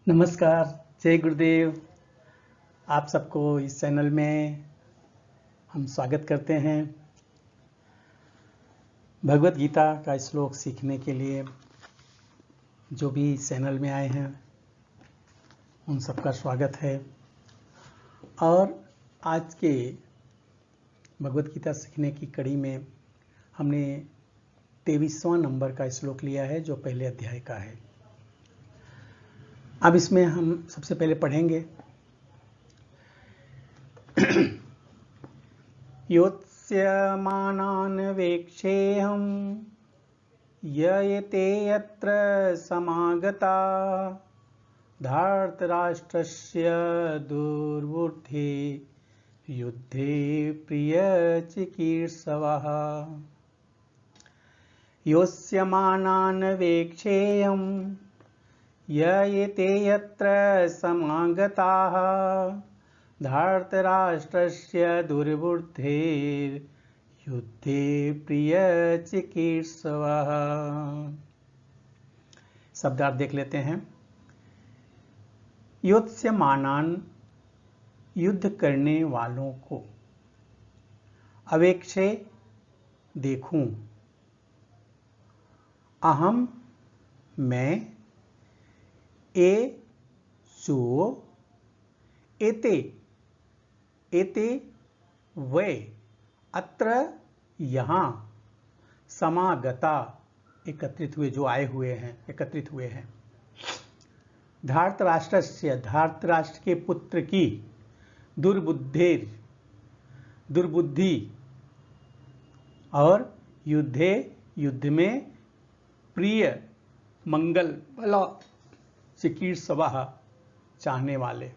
नमस्कार, जय गुरुदेव। आप सबको इस चैनल में हम स्वागत करते हैं। भगवत गीता का श्लोक सीखने के लिए जो भी इस चैनल में आए हैं उन सबका स्वागत है। और आज के भगवत गीता सीखने की कड़ी में हमने 23वां नंबर का श्लोक लिया है जो पहले अध्याय का है। अब इसमें हम सबसे पहले पढ़ेंगे योत्स्यमानान् वेक्षेऽहं ययते यत्र समागता धार्तराष्ट्रस्य दुर्बुद्धे युद्धे प्रियचिकीर्षवः। योत्स्यमानान् वेक्षेऽहं ययते यत्र समागताः धार्तराष्ट्रस्य दुर्बुद्धेर्युद्धे प्रियचिकीर्षवः। शब्दार्थ देख लेते हैं। योत्स्यमानान् युद्ध करने वालों को, अवेक्षे देखूं, अहम मैं, ए जो, एते एते वे, अत्र यहाँ, समागता एकत्रित हुए, जो आए हुए हैं, एकत्रित हुए हैं। धार्तराष्ट्रस्य धार्तराष्ट्र के पुत्र की, दुर्बुद्धेर दुर्बुद्धि, और युद्धे युद्ध में, प्रिय मंगल भला, चिकीर्षवः चाहने वाले।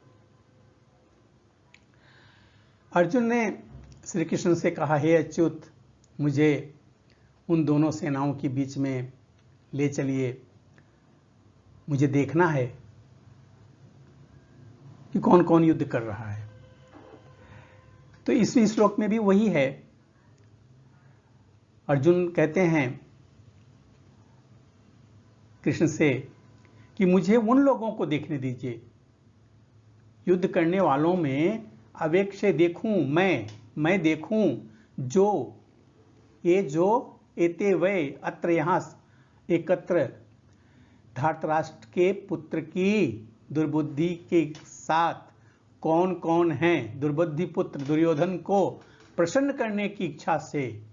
अर्जुन ने श्री कृष्ण से कहा, हे अच्युत, मुझे उन दोनों सेनाओं के बीच में ले चलिए, मुझे देखना है कि कौन कौन युद्ध कर रहा है। तो इस श्लोक में भी वही है। अर्जुन कहते हैं कृष्ण से कि मुझे उन लोगों को देखने दीजिए, युद्ध करने वालों में अवेक्षे देखूं, मैं देखूं, जो एते वे, अत्र यहाँ, एकत्र, धार्तराष्ट्र के पुत्र की दुर्बुद्धि के साथ कौन कौन हैं। दुर्बुद्धि पुत्र दुर्योधन को प्रसन्न करने की इच्छा से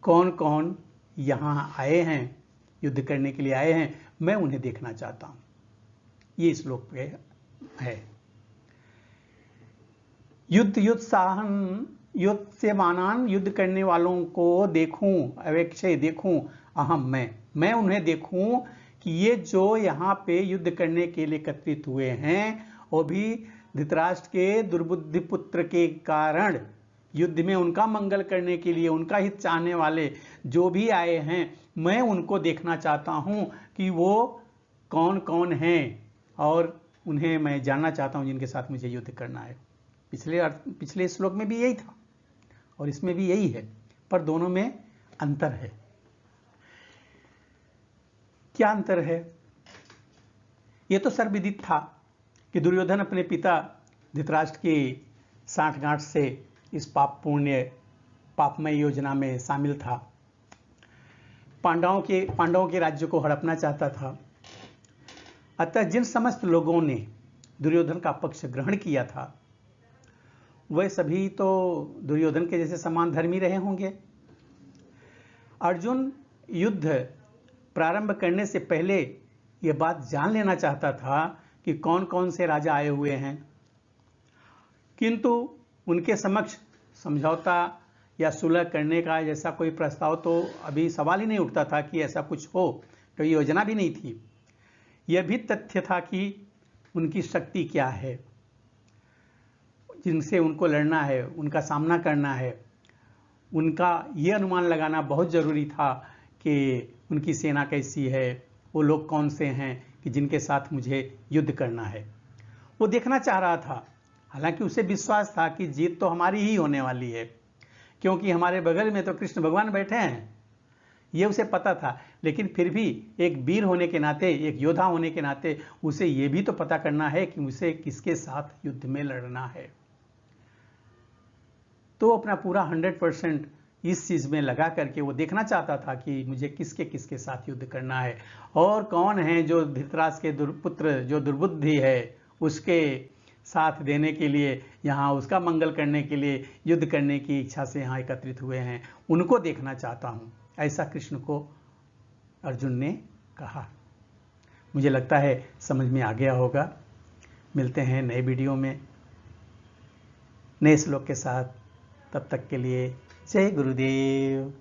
कौन कौन यहां आए हैं, युद्ध करने के लिए आए हैं, मैं उन्हें देखना चाहता हूं। ये श्लोक पे है। युद्धोत्साहन, योत्स्यमानान्, युद्ध करने वालों को देखूं, अवेक्षे देखूं, अहम मैं उन्हें देखूं कि ये जो यहाँ पे युद्ध करने के लिए एकत्रित हुए हैं वो भी धृतराष्ट्र के दुर्बुद्धि पुत्र के कारण युद्ध में उनका मंगल करने के लिए, उनका हित चाहने वाले जो भी आए हैं, मैं उनको देखना चाहता हूं कि वो कौन कौन हैं और उन्हें मैं जानना चाहता हूं जिनके साथ मुझे युद्ध करना है। पिछले श्लोक में भी यही था और इसमें भी यही है, पर दोनों में अंतर है। क्या अंतर है? यह तो सर्वविदित था कि दुर्योधन अपने पिता धृतराष्ट्र की साठगांठ से इस पापमय योजना में शामिल था। पांडवों के राज्य को हड़पना चाहता था। अतः जिन समस्त लोगों ने दुर्योधन का पक्ष ग्रहण किया था वह सभी तो दुर्योधन के जैसे समान धर्मी रहे होंगे। अर्जुन युद्ध प्रारंभ करने से पहले यह बात जान लेना चाहता था कि कौन कौन से राजा आए हुए हैं, किंतु उनके समक्ष समझौता या सुलह करने का जैसा कोई प्रस्ताव तो अभी सवाल ही नहीं उठता था कि ऐसा कुछ हो, कोई योजना भी नहीं थी। यह भी तथ्य था कि उनकी शक्ति क्या है, जिनसे उनको लड़ना है, उनका सामना करना है, उनका ये अनुमान लगाना बहुत ज़रूरी था कि उनकी सेना कैसी है, वो लोग कौन से हैं कि जिनके साथ मुझे युद्ध करना है। वो देखना चाह रहा था। हालांकि उसे विश्वास था कि जीत तो हमारी ही होने वाली है, क्योंकि हमारे बगल में तो कृष्ण भगवान बैठे हैं। ये उसे पता था, लेकिन फिर भी एक वीर होने के नाते, एक योद्धा होने के नाते उसे ये भी तो पता करना है कि उसे किसके साथ युद्ध में लड़ना है। तो अपना पूरा 100% इस चीज में लगा करके वो देखना चाहता था कि मुझे किसके किसके साथ युद्ध करना है, और कौन है जो धृतराष्ट्र के पुत्र जो दुर्बुद्धि है उसके साथ देने के लिए, यहाँ उसका मंगल करने के लिए युद्ध करने की इच्छा से यहाँ एकत्रित हुए हैं, उनको देखना चाहता हूँ, ऐसा कृष्ण को अर्जुन ने कहा। मुझे लगता है समझ में आ गया होगा। मिलते हैं नए वीडियो में नए श्लोक के साथ, तब तक के लिए जय गुरुदेव।